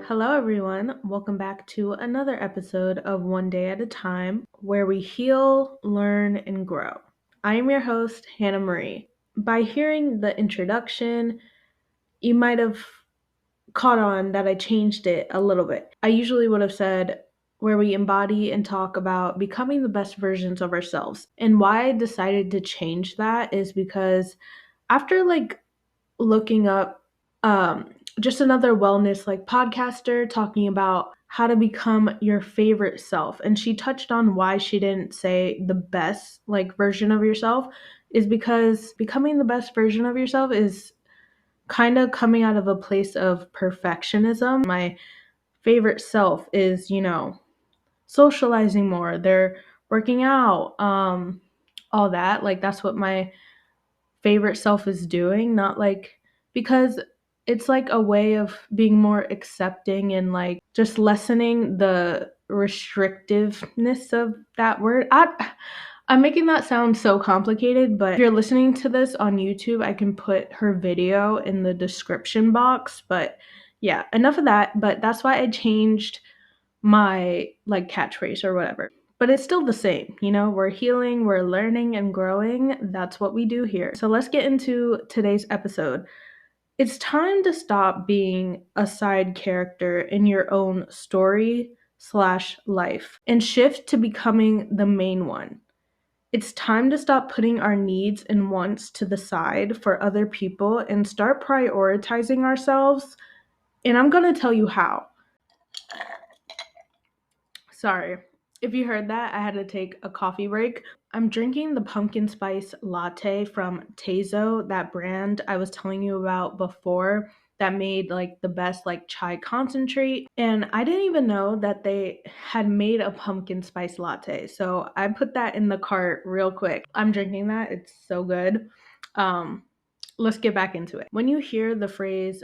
Hello, everyone. Welcome back to another episode of One Day at a Time, where we heal, learn, and grow. I am your host, Hannah Marie. By hearing the introduction, you might have caught on that I changed it a little bit. I usually would have said where we embody and talk about becoming the best versions of ourselves. And why I decided to change that is because after looking up just another wellness podcaster talking about how to become your favorite self, and she touched on why she didn't say the best version of yourself is because becoming the best version of yourself is kind of coming out of a place of perfectionism. My favorite self is, socializing more, they're working out, all that. That's what my favorite self is doing, not because it's a way of being more accepting and just lessening the restrictiveness of that word. I'm making that sound so complicated, but if you're listening to this on YouTube, I can put her video in the description box. But yeah, enough of that. But that's why I changed my catchphrase or whatever. But it's still the same, we're healing, we're learning and growing. That's what we do here. So let's get into today's episode. It's time to stop being a side character in your own story/life and shift to becoming the main one. It's time to stop putting our needs and wants to the side for other people and start prioritizing ourselves. And I'm going to tell you how. Sorry. If you heard that, I had to take a coffee break. I'm drinking the pumpkin spice latte from Tezo, that brand I was telling you about before that made the best chai concentrate. And I didn't even know that they had made a pumpkin spice latte. So I put that in the cart real quick. I'm drinking that. It's so good. Let's get back into it. When you hear the phrase,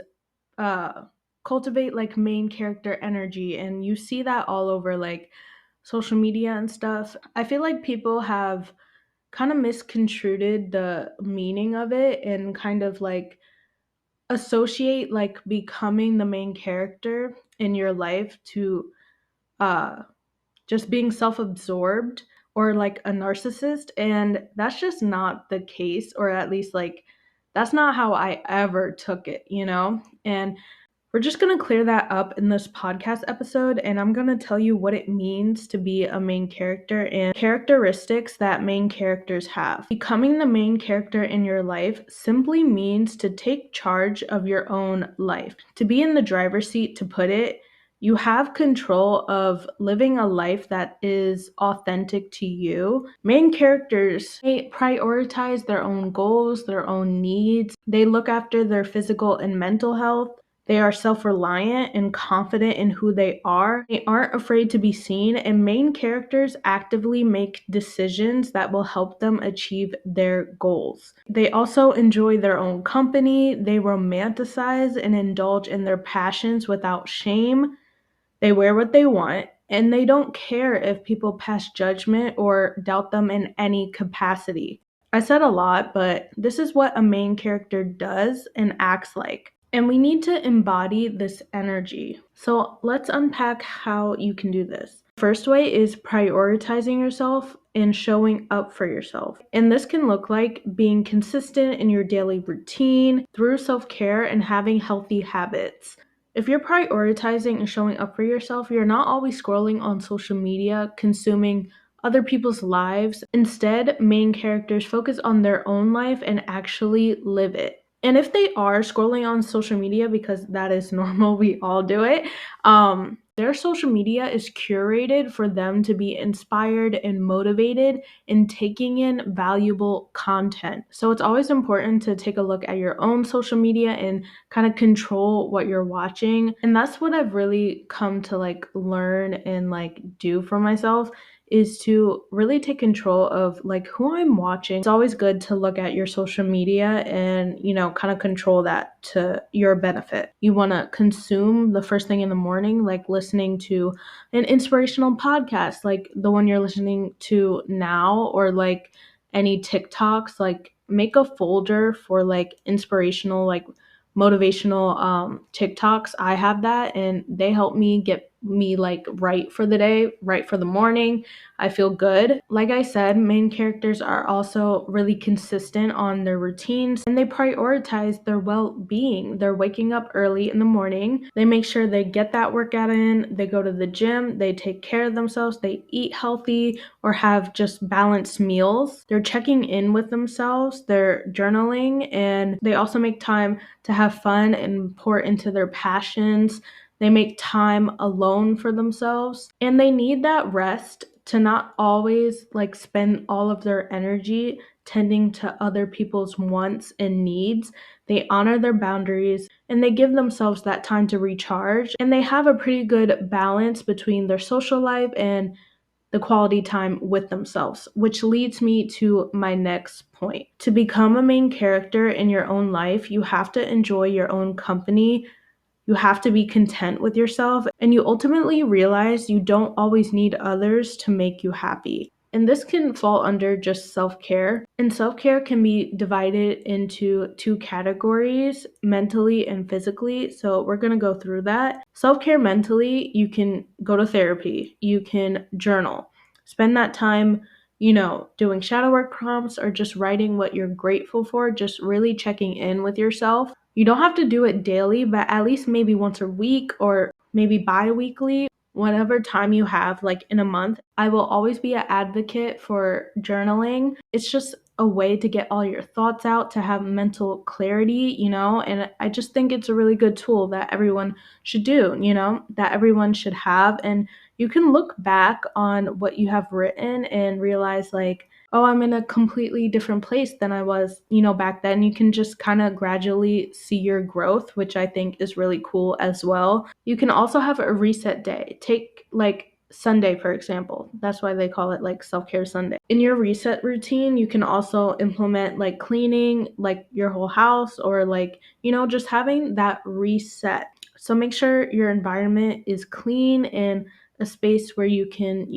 cultivate main character energy, and you see that all over social media and stuff, I feel like people have kind of misconstrued the meaning of it and kind of associate becoming the main character in your life to uh just being self-absorbed or a narcissist. And that's just not the case, or at least that's not how I ever took it, and we're just going to clear that up in this podcast episode, and I'm going to tell you what it means to be a main character and characteristics that main characters have. Becoming the main character in your life simply means to take charge of your own life. To be in the driver's seat, to put it, you have control of living a life that is authentic to you. Main characters, they prioritize their own goals, their own needs. They look after their physical and mental health. They are self-reliant and confident in who they are. They aren't afraid to be seen, and main characters actively make decisions that will help them achieve their goals. They also enjoy their own company. They romanticize and indulge in their passions without shame. They wear what they want, and they don't care if people pass judgment or doubt them in any capacity. I said a lot, but this is what a main character does and acts like. And we need to embody this energy. So let's unpack how you can do this. First way is prioritizing yourself and showing up for yourself. And this can look like being consistent in your daily routine through self-care and having healthy habits. If you're prioritizing and showing up for yourself, you're not always scrolling on social media, consuming other people's lives. Instead, main characters focus on their own life and actually live it. And if they are scrolling on social media, because that is normal, we all do it, their social media is curated for them to be inspired and motivated in taking in valuable content. So it's always important to take a look at your own social media and kind of control what you're watching. And that's what I've really come to learn and do for myself, is to really take control of who I'm watching. It's always good to look at your social media and, kind of control that to your benefit. You want to consume the first thing in the morning, listening to an inspirational podcast, like the one you're listening to now, or any TikToks, make a folder for inspirational, motivational TikToks. I have that, and they help me get me like right for the day, right for the morning. I feel good. Like I said, main characters are also really consistent on their routines, and they prioritize their well-being. They're waking up early in the morning. They make sure they get that workout in. They go to the gym. They take care of themselves. They eat healthy or have just balanced meals. They're checking in with themselves. They're journaling, and they also make time to have fun and pour into their passions. They make time alone for themselves, and they need that rest to not always like spend all of their energy tending to other people's wants and needs. They honor their boundaries, and they give themselves that time to recharge, and they have a pretty good balance between their social life and the quality time with themselves, which leads me to my next point. To become a main character in your own life, you have to enjoy your own company. You have to be content with yourself, and you ultimately realize you don't always need others to make you happy. And this can fall under just self care. And self care can be divided into two categories, mentally and physically. So we're going to go through that. Self care mentally, you can go to therapy, you can journal, spend that time, doing shadow work prompts or just writing what you're grateful for, just really checking in with yourself. You don't have to do it daily, but at least maybe once a week or maybe bi-weekly, whatever time you have, like in a month. I will always be an advocate for journaling. It's just a way to get all your thoughts out, to have mental clarity, and I just think it's a really good tool that everyone should do, that everyone should have. And you can look back on what you have written and realize, like, oh, I'm in a completely different place than I was, back then. You can just kind of gradually see your growth, which I think is really cool as well. You can also have a reset day. Take like Sunday, for example. That's why they call it like self-care Sunday. In your reset routine, you can also implement like cleaning, like your whole house, or like, just having that reset. So make sure your environment is clean and a space where you can,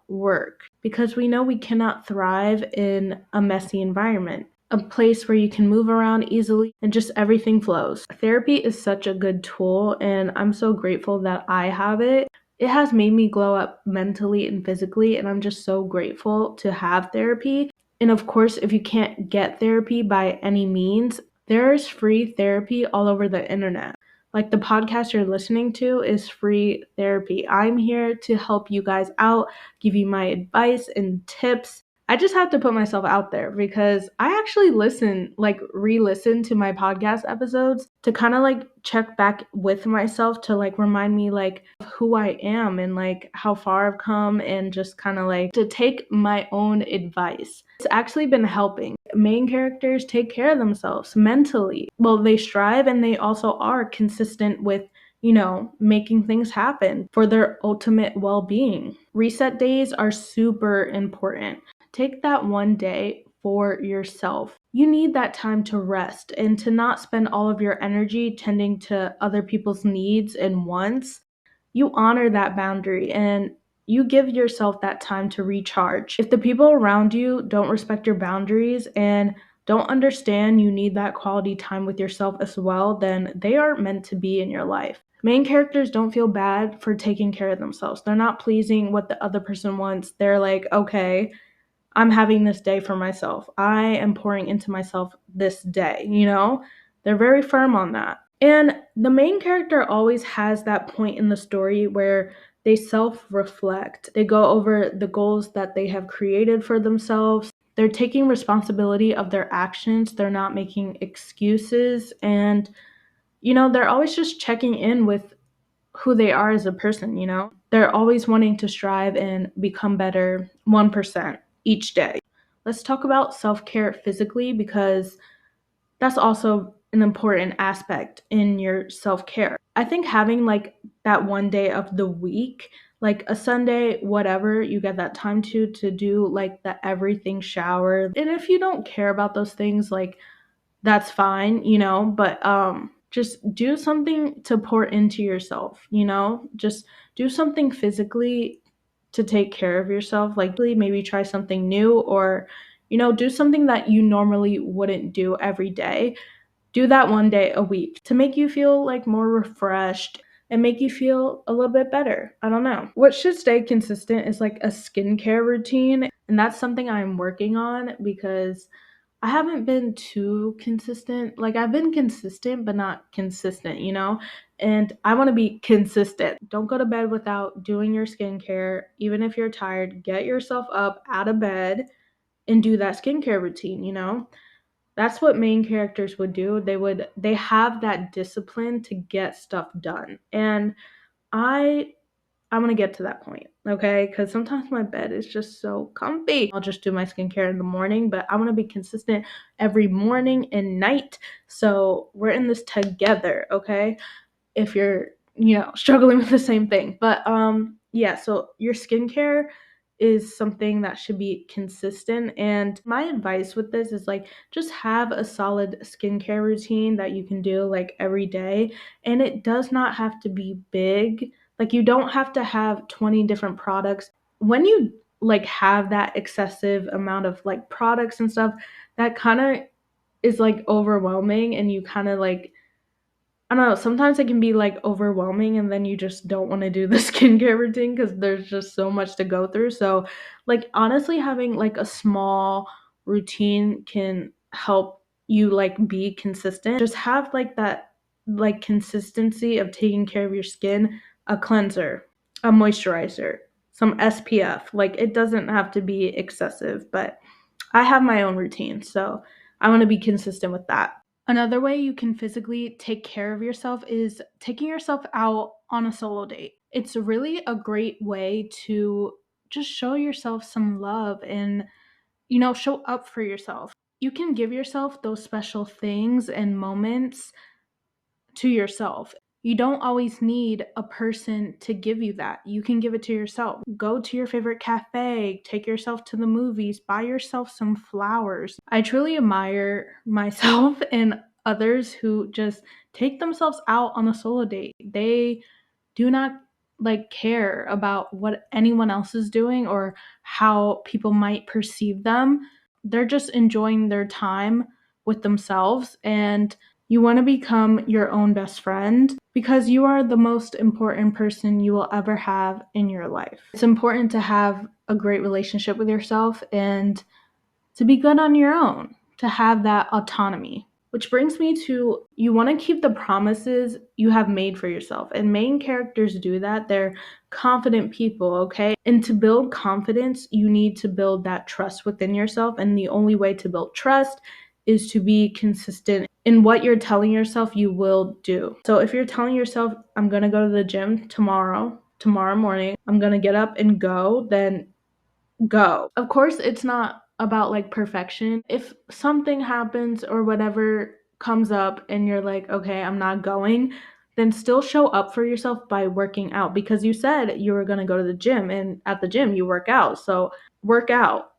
work, because we know we cannot thrive in a messy environment. A place where you can move around easily and just everything flows. Therapy is such a good tool, and I'm so grateful that I have it. It has made me glow up mentally and physically, and I'm just so grateful to have therapy. And of course, if you can't get therapy by any means, there is free therapy all over the internet. Like the podcast you're listening to is free therapy. I'm here to help you guys out, give you my advice and tips. I just have to put myself out there because I actually re-listen to my podcast episodes to kind of like check back with myself, to like remind me like of who I am and like how far I've come, and just kind of like to take my own advice. It's actually been helping. Main characters take care of themselves mentally. Well, they strive, and they also are consistent with, making things happen for their ultimate well-being. Reset days are super important. Take that one day for yourself. You need that time to rest and to not spend all of your energy tending to other people's needs and wants. You honor that boundary, and you give yourself that time to recharge. If the people around you don't respect your boundaries and don't understand you need that quality time with yourself as well, then they aren't meant to be in your life. Main characters don't feel bad for taking care of themselves. They're not pleasing what the other person wants. They're like, okay, I'm having this day for myself. I am pouring into myself this day, They're very firm on that. And the main character always has that point in the story where they self-reflect. They go over the goals that they have created for themselves. They're taking responsibility of their actions. They're not making excuses. And, they're always just checking in with who they are as a person, They're always wanting to strive and become better 1% each day. Let's talk about self-care physically, because that's also an important aspect in your self-care. I think having like that one day of the week, like a Sunday, whatever, you get that time to do like the everything shower. And if you don't care about those things, like that's fine, but just do something to pour into yourself, just do something physically to take care of yourself, like maybe try something new, or do something that you normally wouldn't do every day. Do that one day a week to make you feel like more refreshed and make you feel a little bit better. I don't know. What should stay consistent is like a skincare routine. And that's something I'm working on because I haven't been too consistent. Like, I've been consistent, but not consistent, you know? And I want to be consistent. Don't go to bed without doing your skincare. Even if you're tired, get yourself up out of bed and do that skincare routine, you know? That's what main characters would do. They have that discipline to get stuff done. And I I'm gonna get to that point, okay? Because sometimes my bed is just so comfy. I'll just do my skincare in the morning, but I want to be consistent every morning and night. So we're in this together, okay? If you're, struggling with the same thing. But yeah, so your skincare is something that should be consistent. And my advice with this is like just have a solid skincare routine that you can do like every day. And it does not have to be big. Like, you don't have to have 20 different products. When you like have that excessive amount of like products and stuff, that kind of is like overwhelming, and you kind of like, I don't know, sometimes it can be like overwhelming, and then you just don't want to do the skincare routine because there's just so much to go through. So, like, honestly, having like a small routine can help you like be consistent. Just have like that like consistency of taking care of your skin, a cleanser, a moisturizer, some SPF. Like, it doesn't have to be excessive, but I have my own routine, so I want to be consistent with that. Another way you can physically take care of yourself is taking yourself out on a solo date. It's really a great way to just show yourself some love and, show up for yourself. You can give yourself those special things and moments to yourself. You don't always need a person to give you that. You can give it to yourself. Go to your favorite cafe, take yourself to the movies, buy yourself some flowers. I truly admire myself and others who just take themselves out on a solo date. They do not like care about what anyone else is doing or how people might perceive them. They're just enjoying their time with themselves, and you want to become your own best friend because you are the most important person you will ever have in your life. It's important to have a great relationship with yourself and to be good on your own, to have that autonomy. Which brings me to, you want to keep the promises you have made for yourself. And main characters do that. They're confident people, okay? And to build confidence, you need to build that trust within yourself. And the only way to build trust is to be consistent in what you're telling yourself you will do. So if you're telling yourself, I'm going to go to the gym tomorrow morning, I'm going to get up and go, then go. Of course, it's not about like perfection. If something happens or whatever comes up and you're like, okay, I'm not going, then still show up for yourself by working out because you said you were going to go to the gym, and at the gym you work out. So work out,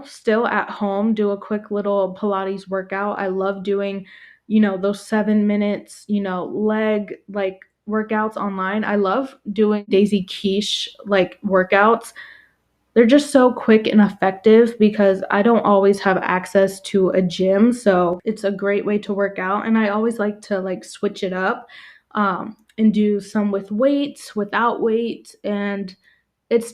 still at home, do a quick little Pilates workout. I love doing, those 7 minutes, leg like workouts online. I love doing Daisy Quiche like workouts. They're just so quick and effective because I don't always have access to a gym, so it's a great way to work out. And I always like to like switch it up, and do some with weights, without weights, and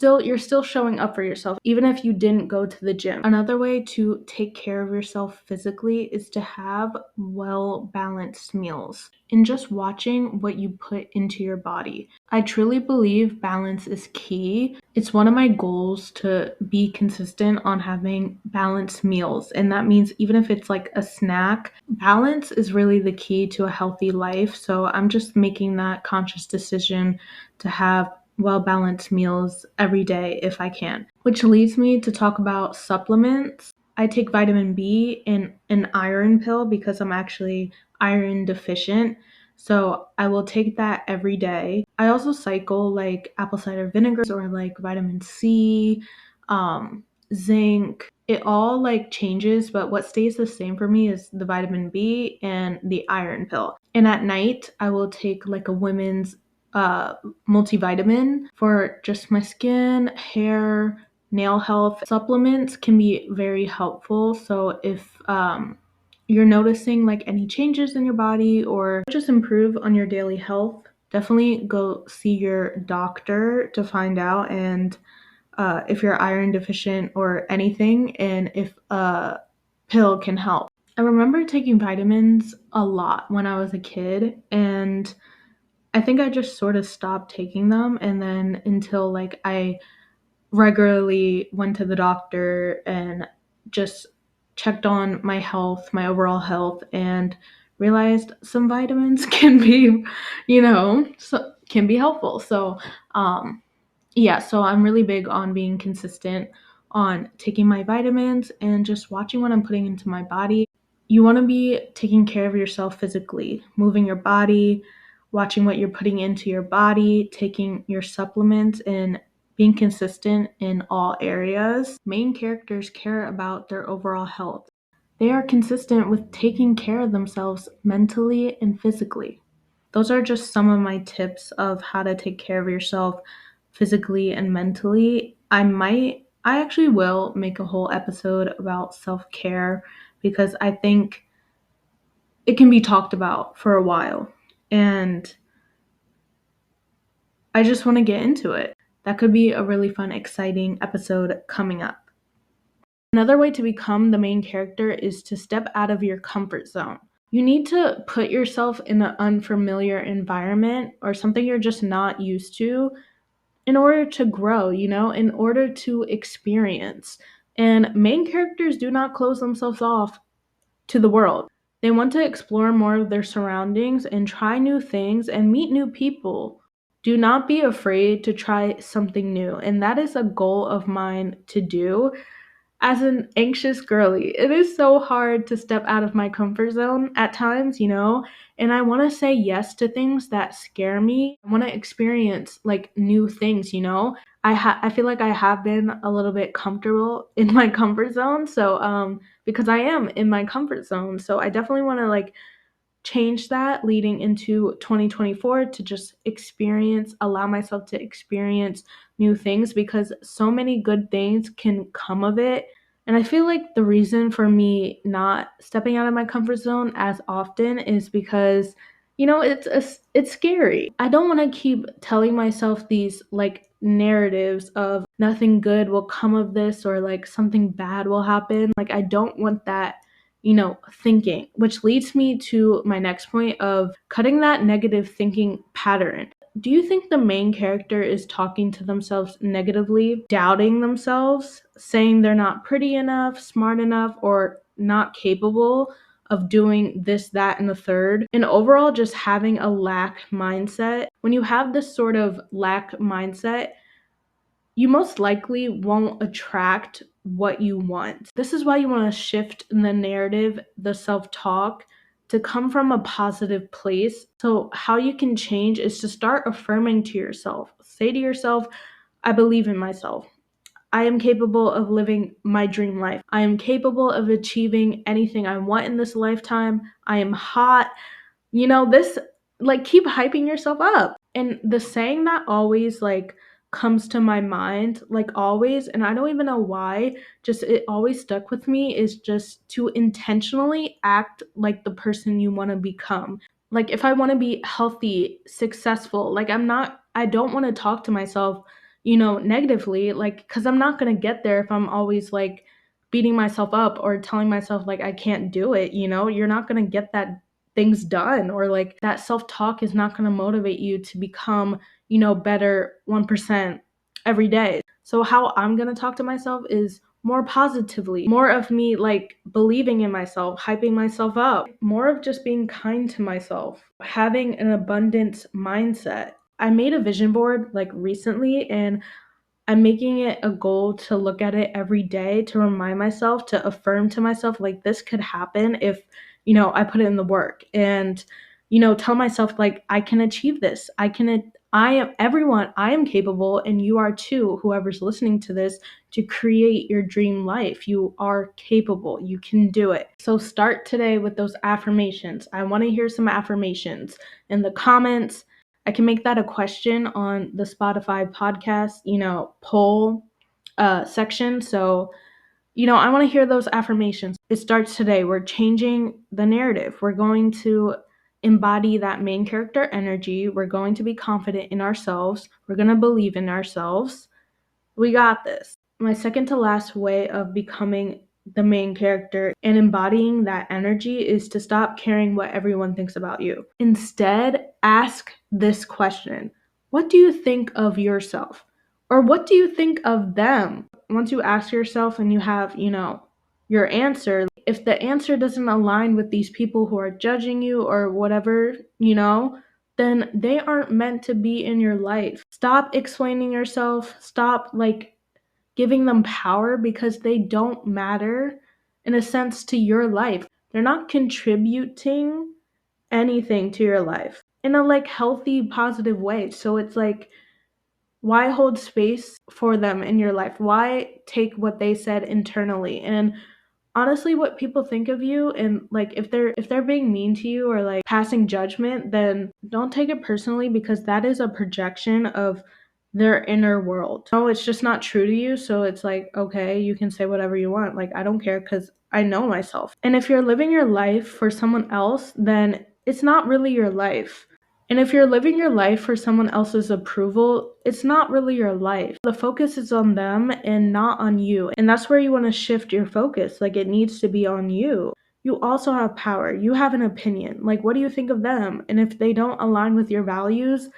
you're still showing up for yourself even if you didn't go to the gym. Another way to take care of yourself physically is to have well balanced meals and just watching what you put into your body. I truly believe balance is key. It's one of my goals to be consistent on having balanced meals, and that means even if it's like a snack, balance is really the key to a healthy life. So I'm just making that conscious decision to have well balanced meals every day if I can. Which leads me to talk about supplements. I take vitamin B and an iron pill because I'm actually iron deficient. So I will take that every day. I also cycle like apple cider vinegar or like vitamin C, zinc. It all like changes, but what stays the same for me is the vitamin B and the iron pill. And at night, I will take like a women's multivitamin for just my skin, hair, nail health. Supplements can be very helpful. So if you're noticing like any changes in your body or just improve on your daily health, definitely go see your doctor to find out and if you're iron deficient or anything, and if a pill can help. I remember taking vitamins a lot when I was a kid, and I think I just sort of stopped taking them, and then until like I regularly went to the doctor and just checked on my health, my overall health, and realized some vitamins can be, can be helpful. So, yeah, so I'm really big on being consistent on taking my vitamins and just watching what I'm putting into my body. You want to be taking care of yourself physically, moving your body, watching what you're putting into your body, taking your supplements, and being consistent in all areas. Main characters care about their overall health. They are consistent with taking care of themselves mentally and physically. Those are just some of my tips of how to take care of yourself physically and mentally. I actually will make a whole episode about self care because I think it can be talked about for a while. And I just want to get into it. That could be a really fun, exciting episode coming up. Another way to become the main character is to step out of your comfort zone. You need to put yourself in an unfamiliar environment or something you're just not used to in order to grow, in order to experience. And main characters do not close themselves off to the world. They want to explore more of their surroundings and try new things and meet new people. Do not be afraid to try something new. And that is a goal of mine to do. As an anxious girly, it is so hard to step out of my comfort zone at times, and I want to say yes to things that scare me. I want to experience like new things, I feel like I have been a little bit comfortable in my comfort zone, so because I am in my comfort zone, so I definitely want to like change that leading into 2024 to just allow myself to experience new things because so many good things can come of it. And I feel like the reason for me not stepping out of my comfort zone as often is because it's scary. I don't want to keep telling myself these like narratives of nothing good will come of this or like something bad will happen. Like I don't want that thinking, which leads me to my next point of cutting that negative thinking pattern. Do you think the main character is talking to themselves negatively, doubting themselves, saying they're not pretty enough, smart enough, or not capable of doing this, that, and the third? And overall, just having a lack mindset. When you have this sort of lack mindset, you most likely won't attract what you want. This is why you want to shift the narrative, the self-talk, to come from a positive place. So, how you can change is to start affirming to yourself. Say to yourself, I believe in myself. I am capable of living my dream life. I am capable of achieving anything I want in this lifetime. I am hot. This, like, keep hyping yourself up. And the saying that always like comes to my mind, like always, and I don't even know why, just it always stuck with me, is just to intentionally act like the person you want to become. Like if I want to be healthy, successful, like I don't want to talk to myself, negatively, like cuz I'm not going to get there if I'm always like beating myself up or telling myself like I can't do it, You're not going to get that things done, or like that self-talk is not going to motivate you to become, better 1% every day. So how I'm going to talk to myself is more positively, more of me like believing in myself, hyping myself up, more of just being kind to myself, having an abundance mindset. I made a vision board like recently, and I'm making it a goal to look at it every day to remind myself, to affirm to myself, like, this could happen if, I put in the work, and, tell myself, like, I can achieve this. I am capable, and you are too, whoever's listening to this, to create your dream life. You are capable. You can do it. So start today with those affirmations. I want to hear some affirmations in the comments. I can make that a question on the Spotify podcast, poll section. So, I want to hear those affirmations. It starts today. We're changing the narrative. We're going to embody that main character energy. We're going to be confident in ourselves. We're going to believe in ourselves. We got this. My second to last way of becoming the main character and embodying that energy is to stop caring what everyone thinks about you. Instead, ask this question: what do you think of yourself? Or what do you think of them? Once you ask yourself and you have, your answer, if the answer doesn't align with these people who are judging you or whatever, then they aren't meant to be in your life. Stop explaining yourself. Stop giving them power, because they don't matter in a sense to your life. They're not contributing anything to your life in a healthy, positive way. So it's why hold space for them in your life? Why take what they said internally? And honestly, what people think of you, and if they're being mean to you or passing judgment, then don't take it personally, because that is a projection of their inner world. No, it's just not true to you. So it's okay, you can say whatever you want. I don't care, because I know myself. And if you're living your life for someone else, then it's not really your life. And if you're living your life for someone else's approval, it's not really your life. The focus is on them and not on you. And that's where you want to shift your focus. It needs to be on you. You also have power. You have an opinion. What do you think of them? And if they don't align with your values,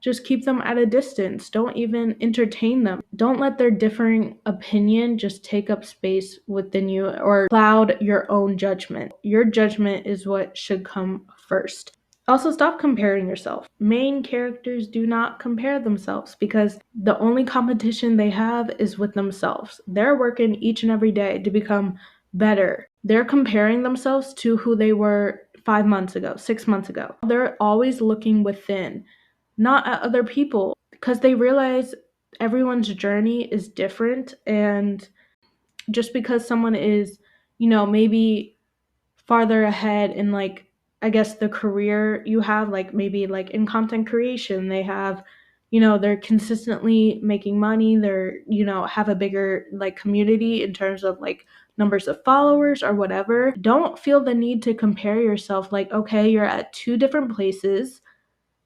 just keep them at a distance. Don't even entertain them. Don't let their differing opinion just take up space within you or cloud your own judgment. Your judgment is what should come first. Also, stop comparing yourself. Main characters do not compare themselves, because the only competition they have is with themselves. They're working each and every day to become better. They're comparing themselves to who they were 5 months ago, 6 months ago. They're always looking within, not at other people, because they realize everyone's journey is different. And just because someone is, maybe farther ahead in I guess the career you have, maybe in content creation, they have, they're consistently making money, they're, have a bigger community in terms of numbers of followers or whatever. Don't feel the need to compare yourself. Okay, you're at two different places,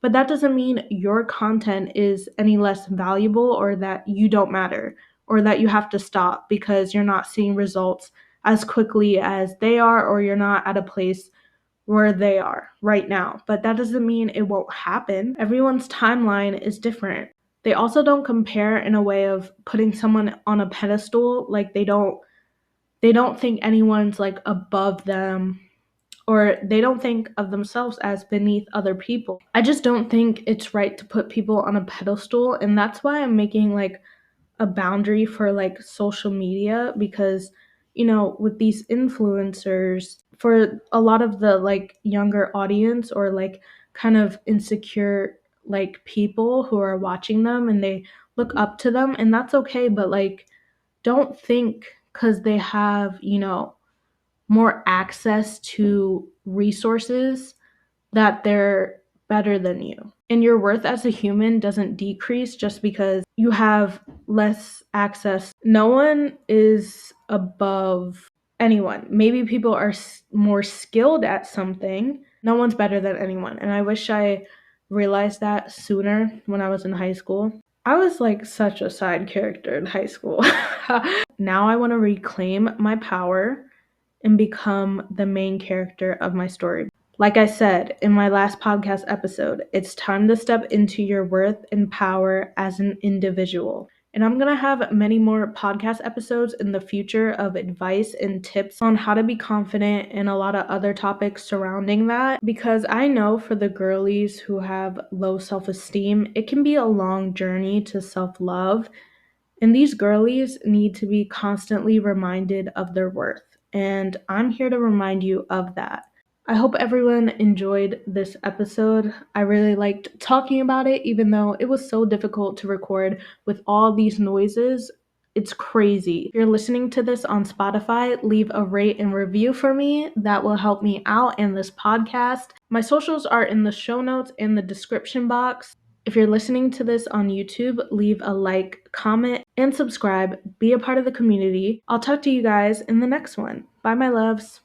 but that doesn't mean your content is any less valuable, or that you don't matter, or that you have to stop because you're not seeing results as quickly as they are, or you're not at a place where they are right now. But that doesn't mean it won't happen. Everyone's timeline is different. They also don't compare in a way of putting someone on a pedestal. They don't think anyone's above them, or they don't think of themselves as beneath other people. I just don't think it's right to put people on a pedestal, and that's why I'm making a boundary for social media, because with these influencers, for a lot of the younger audience, or kind of insecure people who are watching them and they look up to them, and that's okay, but don't think because they have more access to resources that they're better than you. And your worth as a human doesn't decrease just because you have less access. No one is above anyone. Maybe people are more skilled at something. No one's better than anyone. And I wish I realized that sooner when I was in high school. I was such a side character in high school. Now I want to reclaim my power and become the main character of my story. Like I said in my last podcast episode, it's time to step into your worth and power as an individual. And I'm going to have many more podcast episodes in the future of advice and tips on how to be confident and a lot of other topics surrounding that. Because I know for the girlies who have low self-esteem, it can be a long journey to self-love. And these girlies need to be constantly reminded of their worth. And I'm here to remind you of that. I hope everyone enjoyed this episode. I really liked talking about it, even though it was so difficult to record with all these noises. It's crazy. If you're listening to this on Spotify, leave a rate and review for me. That will help me out in this podcast. My socials are in the show notes in the description box. If you're listening to this on YouTube, leave a like, comment, and subscribe. Be a part of the community. I'll talk to you guys in the next one. Bye, my loves.